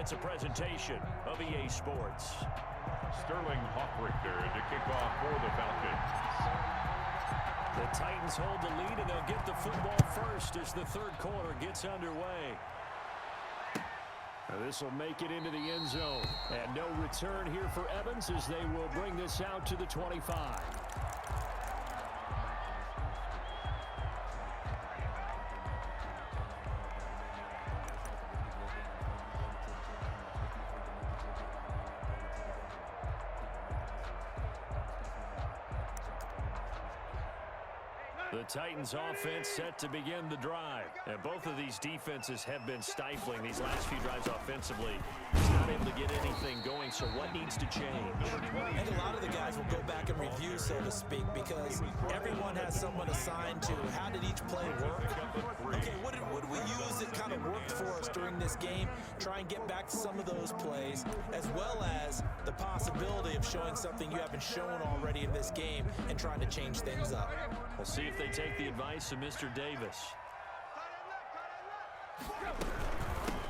It's a presentation of EA Sports. Sterling Hoffrichter to kick off for the Falcons. The Titans hold the lead, and they'll get the football first as the third quarter gets underway. This will make it into the end zone. And no return here for Evans as they will bring this out to the 25. The Titans offense set to begin the drive. And both of these defenses have been stifling these last few drives offensively. He's not able to get anything going, so what needs to change? And a lot of the guys will go back and review, so to speak, because everyone has someone assigned to how did each play work. Okay, what did we use that kind of worked for us during this game? Try and get back to some of those plays, as well as the possibility of showing something you haven't shown already in this game and trying to change things up. We'll see if they take the advice of Mr. Davis.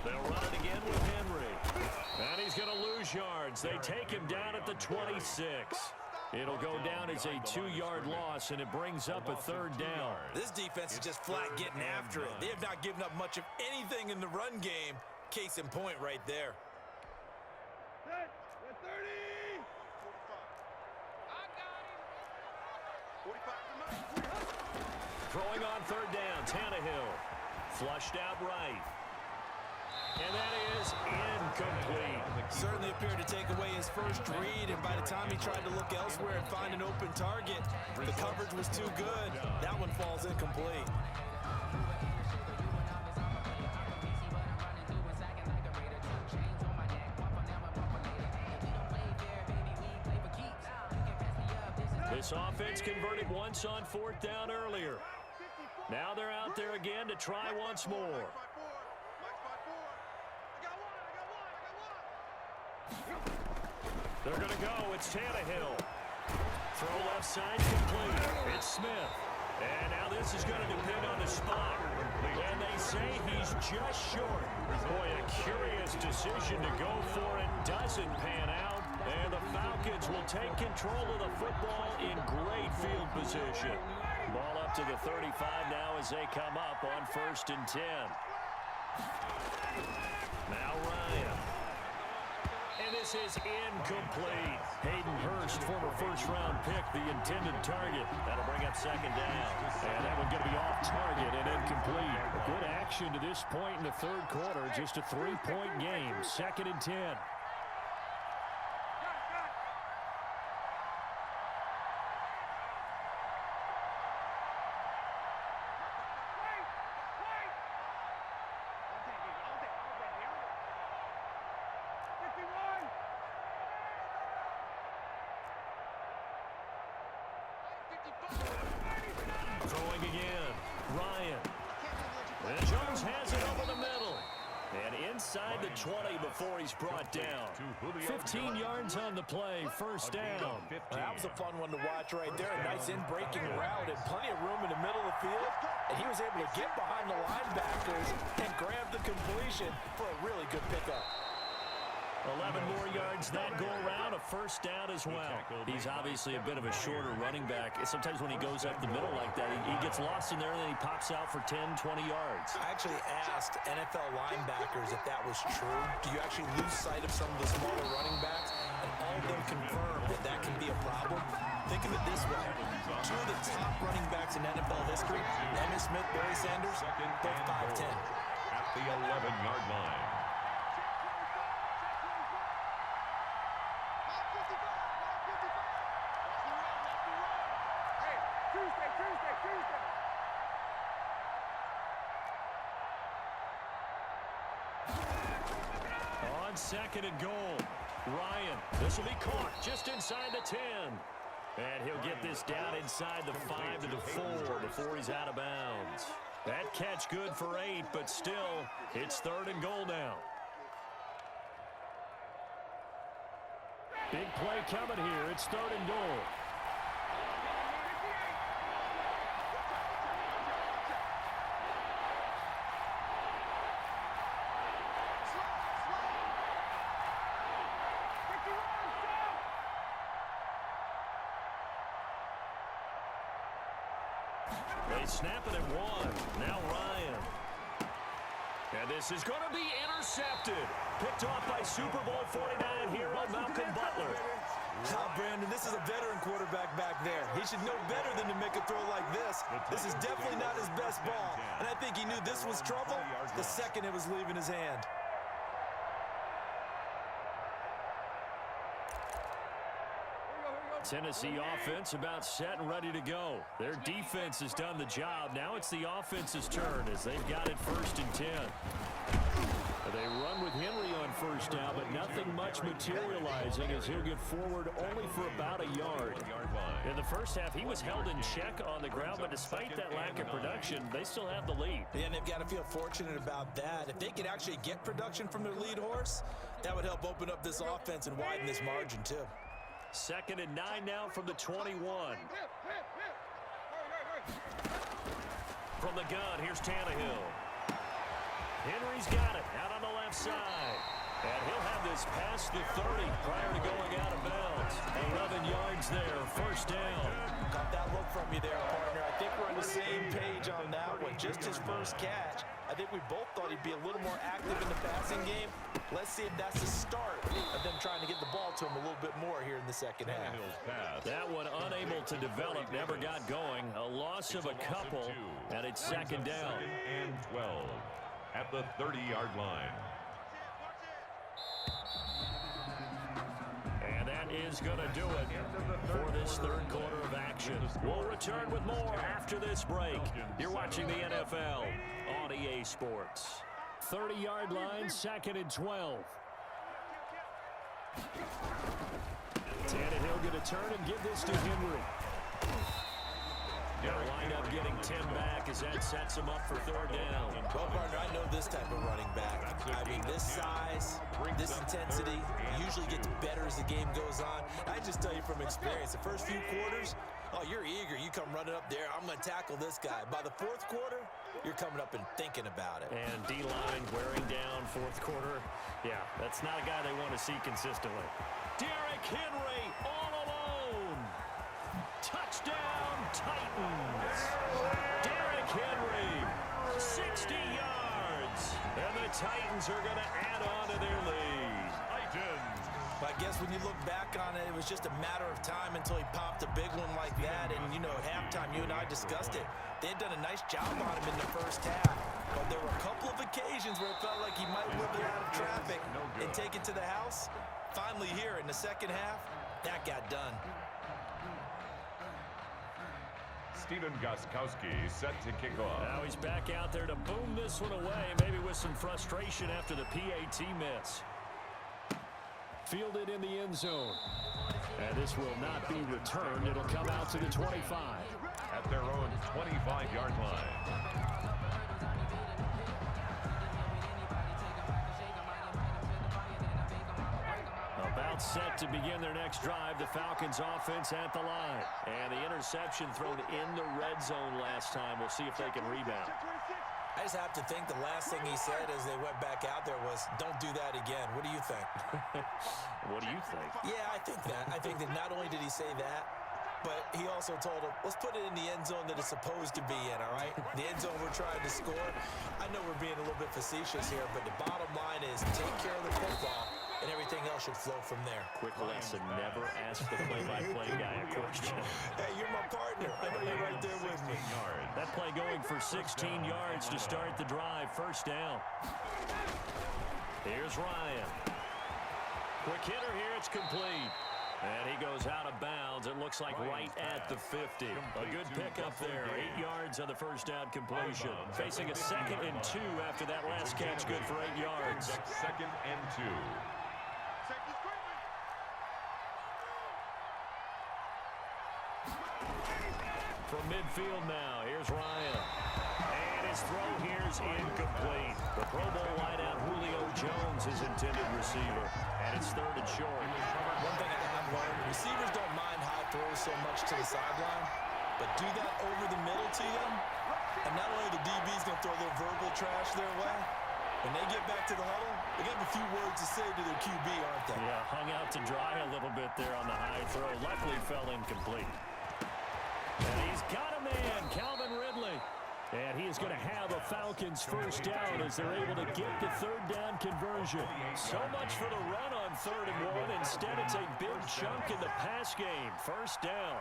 They'll run it again with Henry. And he's going to lose yards. They take him down at the 26. It'll go down as a 2-yard loss, and it brings up a third down. This defense is just flat getting after it. They have not given up much of anything in the run game. Case in point right there. Throwing on third down, Tannehill. Flushed out right. And that is incomplete. Certainly appeared to take away his first read, and by the time he tried to look elsewhere and find an open target, the coverage was too good. That one falls incomplete. This offense converted once on fourth down earlier. Now they're out there again to try once more. They're going to go. It's Tannehill. Throw left side complete. It's Smith. And now this is going to depend on the spot. And they say he's just short. Boy, a curious decision to go for it. Doesn't pan out. And the Falcons will take control of the football in great field position. Ball up to the 35 now as they come up on 1st and 10. Now Ryan. And this is incomplete. Hayden Hurst, former first-round pick, the intended target. That'll bring up 2nd down. And that one going to be off target and incomplete. Good action to this point in the third quarter. Just a 3-point game. 2nd and 10. Throwing again. Ryan. And Jones has it over the middle. And inside the 20 before he's brought down. 15 yards on the play. 1st down. That was a fun one to watch right there. A nice in-breaking route and plenty of room in the middle of the field. And he was able to get behind the linebackers and grab the completion for a really good pickup. 11 more yards that go around, a 1st down as well. He's obviously a bit of a shorter running back. Sometimes when he goes up the middle like that, he gets lost in there and then he pops out for 10, 20 yards. I actually asked NFL linebackers if that was true. Do you actually lose sight of some of the smaller running backs? And all of them confirmed that that can be a problem. Think of it this way. 2 of the top running backs in NFL history, Emmitt Smith, Barry Sanders, both 5'10". At the 11-yard line. On 2nd and goal, Ryan. This will be caught just inside the 10. And he'll get this down inside the 5 to the 4 before he's out of bounds. That catch good for 8, but still, it's 3rd and goal now. Big play coming here. It's 3rd and goal. They snap it at one. Now Ryan. And this is going to be intercepted. Picked off by Super Bowl 49 hero Malcolm Butler. Brandon, this is a veteran quarterback back there. He should know better than to make a throw like this. This is definitely not his best ball. And I think he knew this was trouble the second it was leaving his hand. Tennessee offense about set and ready to go. Their defense has done the job. Now it's the offense's turn as they've got it 1st and 10. They run with Henry on first down, but nothing much materializing as he'll get forward only for about a yard. In the first half, he was held in check on the ground, but despite that lack of production, they still have the lead. And they've got to feel fortunate about that. If they could actually get production from their lead horse, that would help open up this offense and widen this margin too. 2nd and 9 now from the 21. From the gun, here's Tannehill. Henry's got it out on the left side. And he'll have this past the 30 prior to going out of bounds. 11 yards there, 1st down. Got that look from you there, partner. I think we're on the same page on that one. Just his first catch. I think we both thought he'd be a little more active in the passing game. Let's see if that's the start of them trying to get the ball to him a little bit more here in the second half. That one unable to develop, never got going. A loss of a couple, and it's 2nd down. And 12 at the 30-yard line. And that is going to do it for this 3rd quarter of action. We'll return with more after this break. You're watching the NFL on EA Sports. 30-yard line, 2nd and 12. Tannehill going to turn and give this to Henry. They'll wind up getting 10 back as that sets him up for 3rd down. Well, partner, I know this type of running back. I mean, this size, this intensity usually gets better as the game goes on. I just tell you from experience, the first few quarters, oh, you're eager. You come running up there, I'm going to tackle this guy. By the 4th quarter, you're coming up and thinking about it. And D-line wearing down 4th quarter. Yeah, that's not a guy they want to see consistently. Derrick Henry all alone. Touchdown, Titans. Derrick Henry, 60 yards. And the Titans are going to add on to their lead. Titans. But I guess when you look back on it, it was just a matter of time until he popped a big one like that. And, you know, at halftime, you and I discussed it. They had done a nice job on him in the first half. But there were a couple of occasions where it felt like he might wiggle out of traffic and take it to the house. Finally here in the second half, that got done. Steven Gostkowski set to kick off. Now he's back out there to boom this one away, maybe with some frustration after the PAT miss. Fielded in the end zone. And this will not be returned. It'll come out to the 25. At their own 25-yard line. About set to begin their next drive. The Falcons offense at the line. And the interception thrown in the red zone last time. We'll see if they can rebound. I just have to think the last thing he said as they went back out there was, don't do that again. What do you think? What do you think? Yeah, I think that. I think that not only did he say that, but he also told him, let's put it in the end zone that it's supposed to be in, all right? The end zone we're trying to score. I know we're being a little bit facetious here, but the bottom line is take care of the football, and everything else should flow from there. Quick lesson, never ask the play-by-play guy a question. Hey, you're my partner. I know you're right there with me. That play going for 16 yards to start the drive. 1st down. Here's Ryan. Quick hitter here. It's complete. And he goes out of bounds. It looks like right at the 50. A good pickup there. 8 yards on the 1st down completion. Facing a 2nd and 2 after that last catch. Good for 8 yards. 2nd and 2. From midfield now, here's Ryan. And his throw here's incomplete. The Pro Bowl wideout Julio Jones is intended receiver. And it's 3rd and short. One thing I have learned, receivers don't mind high throws so much to the sideline, but do that over the middle to them, and not only the DB's going to throw a little verbal trash their way, when they get back to the huddle, they got a few words to say to their QB, aren't they? Yeah, hung out to dry a little bit there on the high throw. Luckily fell incomplete. And he's got a man, Calvin Ridley. And he is going to have a Falcons first down as they're able to get the third down conversion. So much for the run on 3rd and 1. Instead, it's a big chunk in the pass game. First down.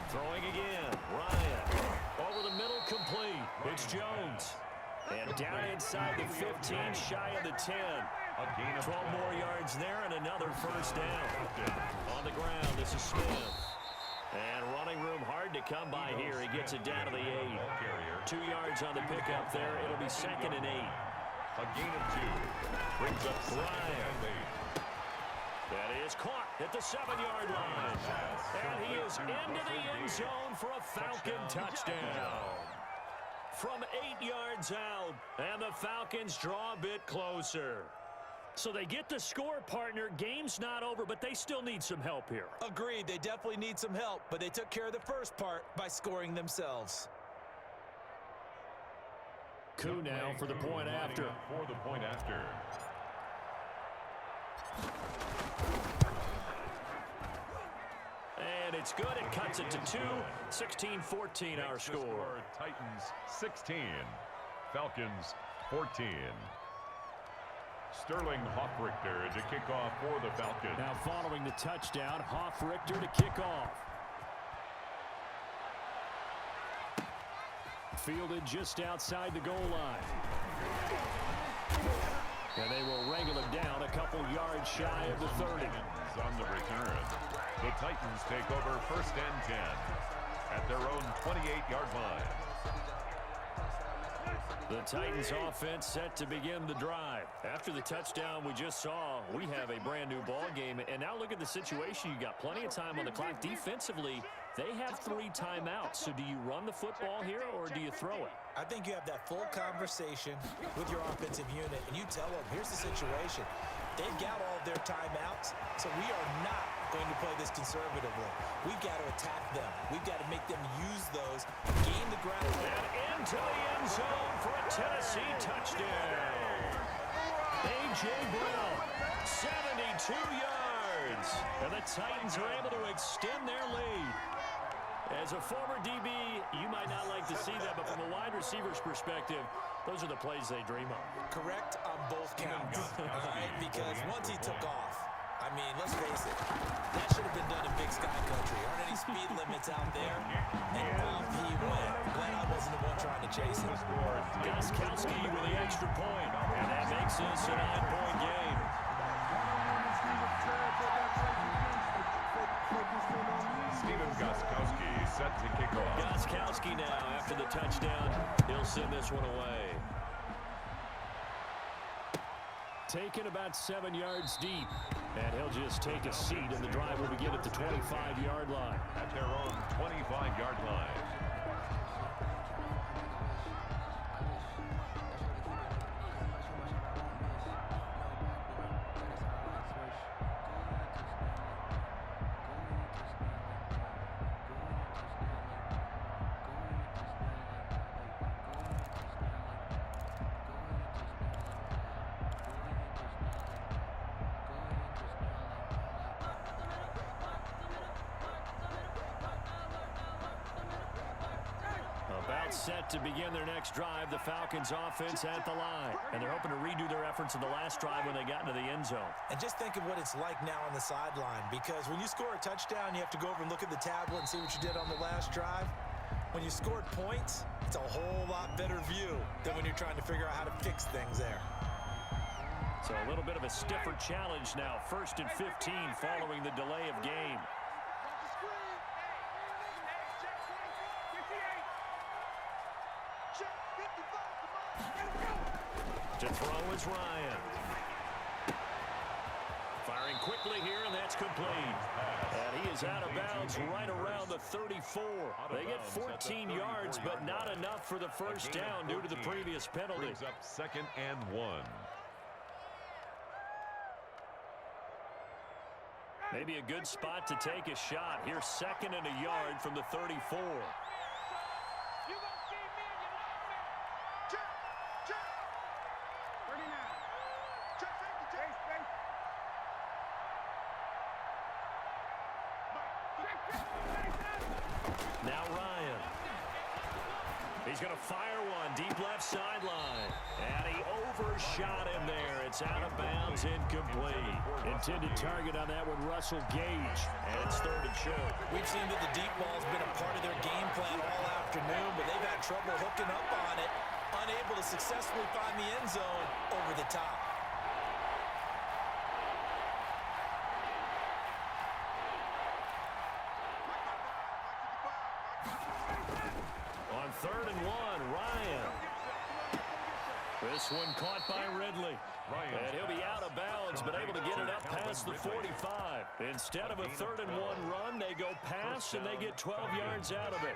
Throwing again. Ryan. Over the middle, complete. It's Jones. And down inside the 15, shy of the 10. 12 more yards there and another first down. On the ground, this is Smith. And running room hard to come by here. He gets it down to the 8. 2 yards on the pickup there. It'll be 2nd and 8. A gain of 2. Brings up Ryan. That is caught at the 7-yard line. And he is into the end zone for a Falcon touchdown. From 8 yards out. And the Falcons draw a bit closer. So they get the score, partner. Game's not over, but they still need some help here. Agreed. They definitely need some help, but they took care of the first part by scoring themselves. Coup now for the point after. For the point after. And it's good. It cuts it to 2. 16-14 our score. Titans 16. Falcons 14. Sterling Hoffrichter to kick off for the Falcons. Now following the touchdown, Hoffrichter to kick off. Fielded just outside the goal line. And they will wrangle him down a couple yards shy of the 30. On the return, the Titans take over 1st and 10 at their own 28-yard line. The Titans offense set to begin the drive. After the touchdown we just saw, we have a brand new ball game. And now look at the situation. You got plenty of time on the clock. Defensively, they have 3 timeouts. So do you run the football here or do you throw it? I think you have that full conversation with your offensive unit, and you tell them, here's the situation. They've got all of their timeouts, so we are not going to play this conservatively. We've got to attack them. We've got to make them use those, gain the ground. And into the end zone for a Tennessee touchdown. A.J. Brown, 72 yards. And the Titans are able to extend their lead. As a former DB, you might not like to see that, but from a wide receiver's perspective, those are the plays they dream of. Correct on both counts, all right? Because once he took off, I mean, let's face it, that should have been done in Big Sky Country. Aren't any speed limits out there? And off he went. Glad I wasn't the one trying to chase him. Gostkowski with the extra point, and that makes this a 9-point game. Stephen Gostkowski set to kick off. Gostkowski now, after the touchdown, he'll send this one away. Taken about 7 yards deep, and he'll just take a seat, and the drive will begin at the 25-yard line. At their own 25-yard line. Set to begin their next drive, the Falcons offense at the line. And they're hoping to redo their efforts in the last drive when they got into the end zone. And just think of what it's like now on the sideline, because when you score a touchdown, you have to go over and look at the tablet and see what you did on the last drive. When you scored points, it's a whole lot better view than when you're trying to figure out how to fix things there. So a little bit of a stiffer challenge now. 1st and 15 following the delay of game. To throw is Ryan. Firing quickly here, and that's complete. And he is out of bounds right around the 34. They get 14 yards, but not enough for the first down due to the previous penalty. Brings up 2nd and 1. Maybe a good spot to take a shot. Here's 2nd and a yard from the 34. Now Ryan. he's going to fire one deep left sideline. And he overshot him there. It's out of bounds, incomplete. Intended target on that one, Russell Gage. And it's 3rd and short. We've seen that the deep ball's been a part of their game plan all afternoon, but they've had trouble hooking up on it, unable to successfully find the end zone over the top. On 3rd and 1, Ryan. This one caught by Ridley. And he'll be out of bounds, but able to get it up past the 45. Instead of a 3rd and 1 run, they go pass, and they get 12 yards out of it.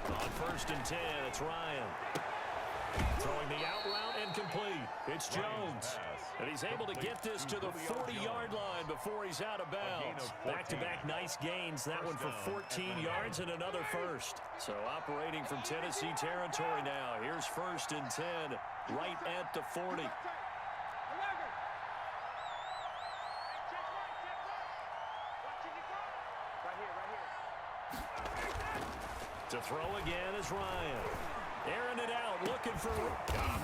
On 1st and 10, it's Ryan. Throwing the out route and complete. It's Jones. And he's able to get this to the 40-yard line before he's out of bounds. Back-to-back nice gains. That one for 14 yards and another first. So operating from Tennessee territory now. Here's 1st and 10, right at the 40. To throw again is Ryan. Airing it out, looking for...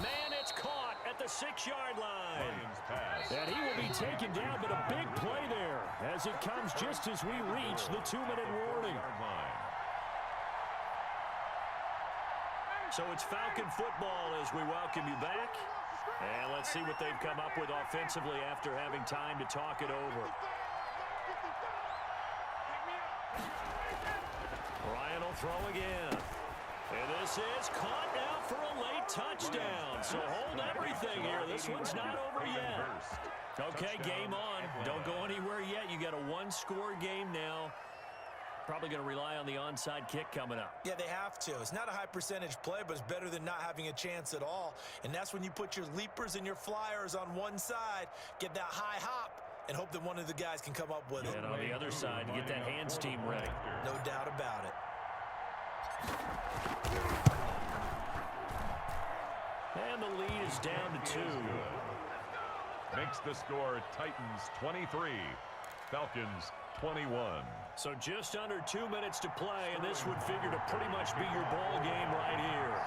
man, it's caught at the 6-yard line. And he will be taken down, but a big play there as it comes just as we reach the 2-minute warning. So it's Falcon football as we welcome you back. And let's see what they've come up with offensively after having time to talk it over. Ryan will throw again. And this is caught now for a late touchdown. So hold everything here. This one's not over yet. Okay, game on. Don't go anywhere yet. You got a 1-score game now. Probably going to rely on the onside kick coming up. Yeah, they have to. It's not a high percentage play, but it's better than not having a chance at all. And that's when you put your leapers and your flyers on one side, get that high hop, and hope that one of the guys can come up with it. And on the other side, get that hands team ready. No doubt about it. And the lead is down to 2. Makes the score Titans 23, Falcons 21. So just under 2 minutes to play, and this would figure to pretty much be your ball game right here.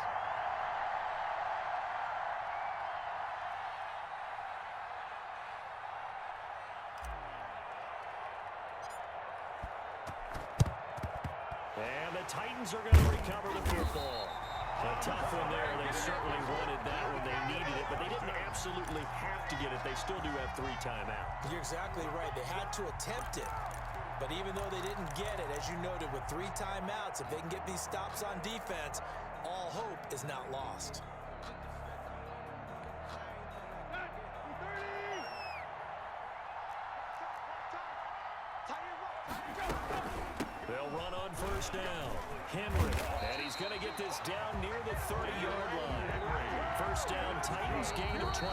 And the Titans are going to recover the football. A tough one there. They certainly wanted that one. They needed it, but they didn't absolutely have to get it. They still do have 3 timeouts. You're exactly right. They had to attempt it. But even though they didn't get it, as you noted, with 3 timeouts, if they can get these stops on defense, all hope is not lost. They'll run on 1st down. Henry, and he's going to get this down near the 30-yard line. 1st down, Titans, gain of 12.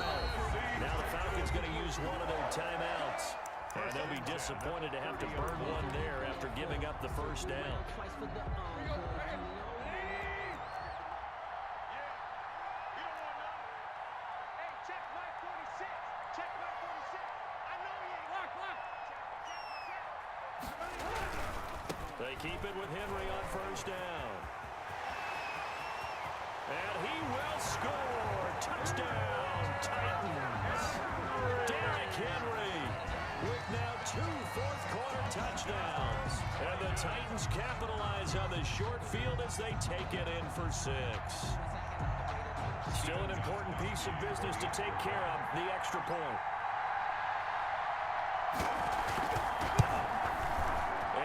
Now the Falcons going to use one of their timeouts. And they'll be disappointed to have to burn one there after giving up the 1st down. They keep it with Henry on 1st down. And he will score. Touchdown, Titans. Derrick Henry with now 2 fourth-quarter touchdowns. And the Titans capitalize on the short field as they take it in for 6. Still an important piece of business to take care of, the extra point.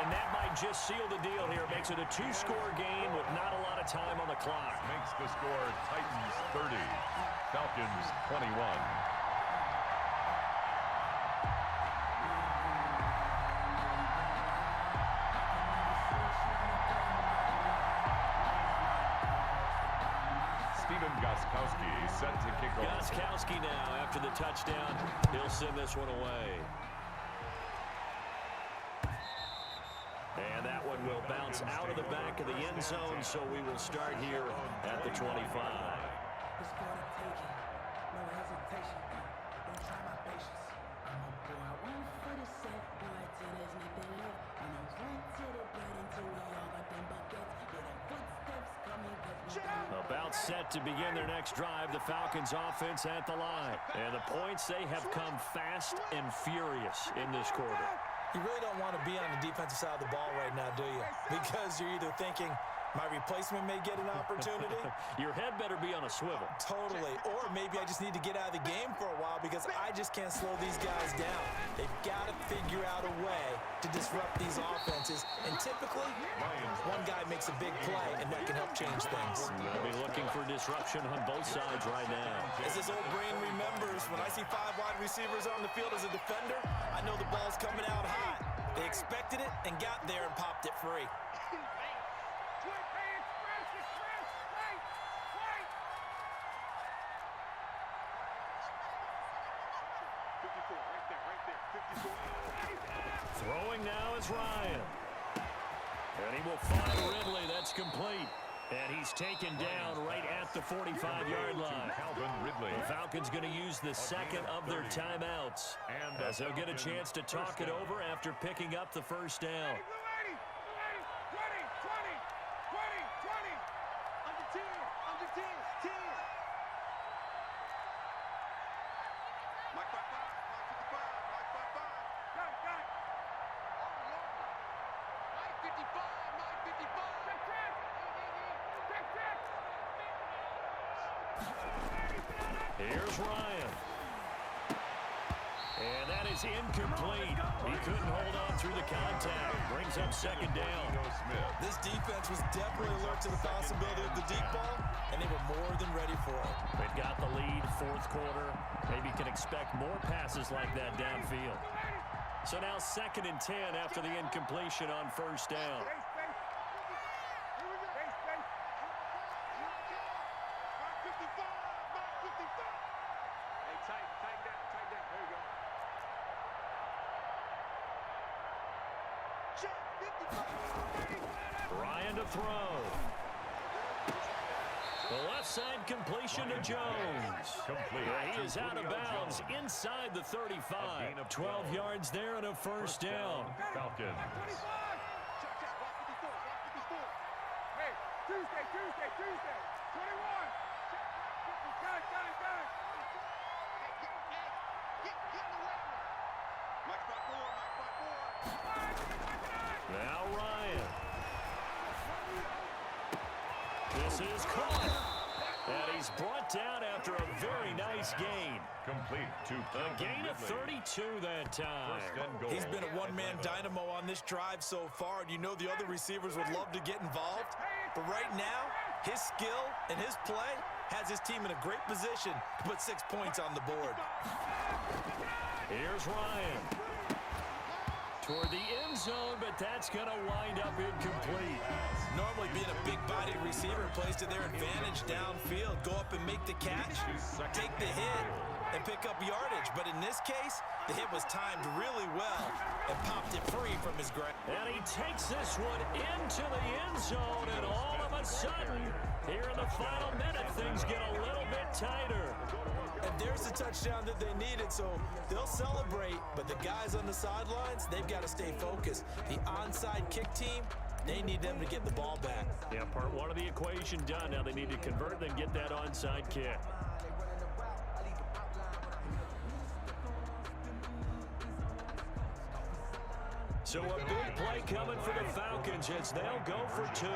And that might just seal the deal here. Makes it a 2-score game with not a lot of time on the clock. Makes the score Titans 30, Falcons 21. Brandon Gostkowski set to kick off. Gostkowski now after the touchdown. He'll send this one away. And that one will bounce out of the back of the end zone, so we will start here at the 25. About set to begin their next drive, the Falcons offense at the line. And the points, they have come fast and furious in this quarter. You really don't want to be on the defensive side of the ball right now, do you? Because you're either thinking, my replacement may get an opportunity. Your head better be on a swivel. Totally. Or maybe I just need to get out of the game for a while because I just can't slow these guys down. They've got to figure out a way to disrupt these offenses. And typically, one guy makes a big play, and that can help change things. They'll be looking for disruption on both sides right now. As this old brain remembers, when I see 5 wide receivers on the field as a defender, I know the ball's coming out hot. They expected it and got there and popped it free. Throwing now is Ryan. And he will find Ridley. That's complete. And he's taken down right at the 45-yard line. The Falcons going to use the second of their timeouts, as they'll get a chance to talk it over after picking up the first down. Here's Ryan. And that is incomplete. He couldn't hold on through the contact. Brings up second down. This defense was definitely alert to the possibility of the deep ball, and they were more than ready for it. They've got the lead, fourth quarter. Maybe can expect more passes like that downfield. So now 2nd and 10 after the incompletion on first down. Ryan to throw. The left side completion to Jones. He is out of bounds inside the 35. 12 yards there and a first down. Falcons. Hey, Tuesday, 21. Got it. Now Ryan. This is caught. And he's brought down after a very nice gain. Complete to A gain of 32 that time. He's been a one-man dynamo on this drive so far, and you know the other receivers would love to get involved. But right now, his skill and his play has his team in a great position to put 6 points on the board. Here's Ryan. Toward the end zone, but that's going to wind up incomplete. Normally being a big-bodied receiver plays to their advantage downfield. Go up and make the catch, take the hit, and pick up yardage. But in this case, the hit was timed really well and popped it free from his grasp. And he takes this one into the end zone, and all of a sudden, here in the final minute, things get a little bit tighter. And there's the touchdown that they needed, so they'll celebrate. But the guys on the sidelines, they've got to stay focused. The onside kick team, they need them to get the ball back. Yeah, part one of the equation done. Now they need to convert, then get that onside kick. So a big play coming for the Falcons as they'll go for 2.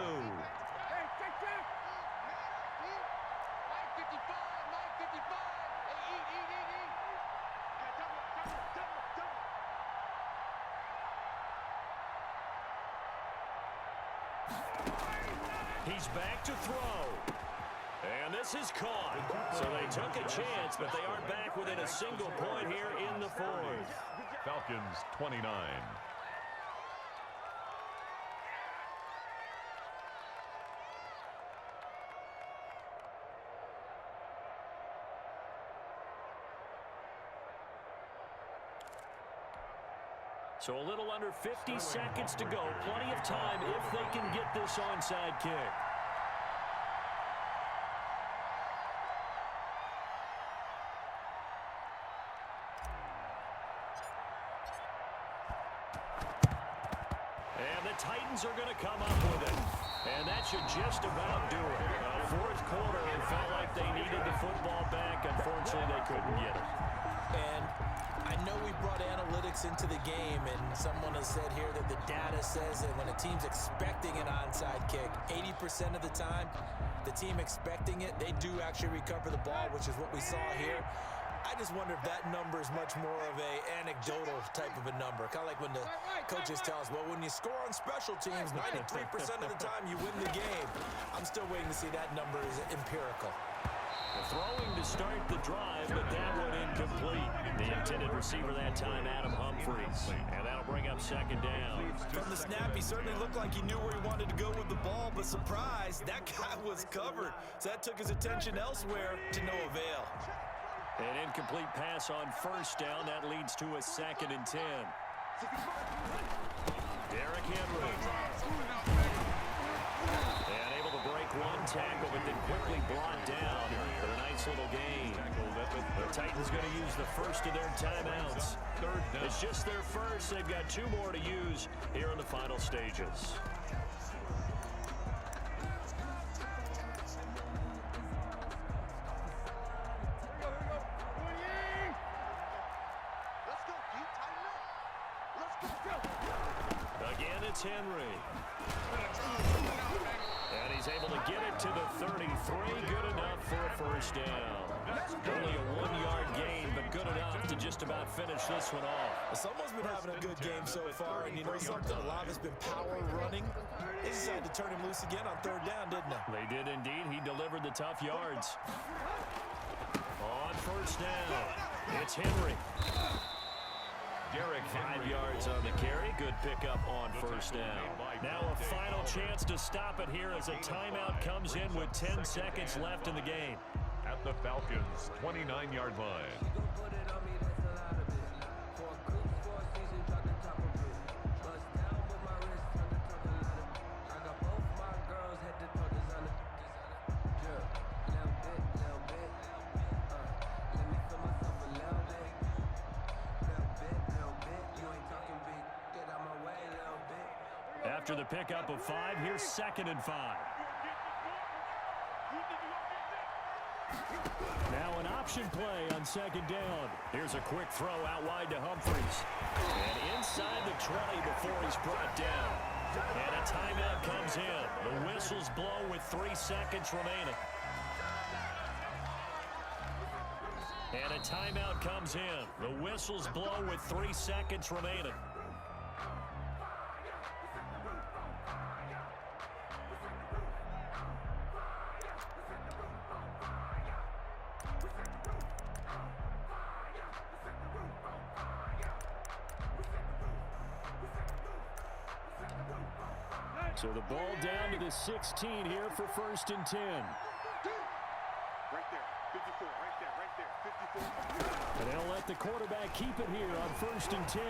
He's back to throw. And this is caught. So they took a chance, but they aren't back within a single point here in the fourth. Falcons 29. So a little under 50 seconds to go. Plenty of time if they can get this onside kick. And the Titans are going to come up with it. And that should just about do it. Fourth quarter, it felt like they needed the football back. Unfortunately, they couldn't get it. And I know we brought analytics into the game, and someone has said here that the data says that when a team's expecting an onside kick, 80% of the time, the team expecting it, they do actually recover the ball, which is what we saw here. I just wonder if that number is much more of a anecdotal type of a number. Kind of like when the coaches tell us, well, when you score on special teams, 93% of the time you win the game. I'm still waiting to see that number is empirical. Throwing to start the drive, but that one incomplete. The intended receiver that time, Adam Humphries. And that'll bring up second down. From the snap, he certainly looked like he knew where he wanted to go with the ball, but surprise, that guy was covered. So that took his attention elsewhere to no avail. An incomplete pass on first down. That leads to a 2nd and 10. Derrick Henry. And able to break one tackle, but then quickly brought down for a nice little gain. The Titans going to use the first of their timeouts. It's just their first. They've got 2 more to use here in the final stages. Again, it's Henry. And he's able to get it to the 33. Good enough for a first down. Only a 1-yard gain, but good enough to just about finish this one off. Someone's been having a good game so far, and you know something? A lot has been power running. They decided to turn him loose again on 3rd down, didn't they? They did indeed. He delivered the tough yards. On first down, it's Henry. Derrick 5 yards on the carry. Good pickup on first down. Now a final chance to stop it here as a timeout comes in with 10 seconds left in the game. At the Falcons' 29-yard line. After the pickup of 5, here's 2nd and 5. Now an option play on 2nd down. Here's a quick throw out wide to Humphries. And inside the 20 before he's brought down. And a timeout comes in. The whistles blow with 3 seconds remaining. And a timeout comes in. The whistles blow with 3 seconds remaining. So the ball down to the 16 here for 1st and 10. Right there, 54, right there, 54. And they'll let the quarterback keep it here on 1st and 10.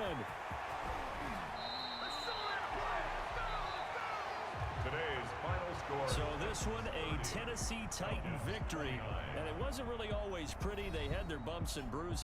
Today's final score. So this one, a Tennessee Titan victory. And it wasn't really always pretty. They had their bumps and bruises.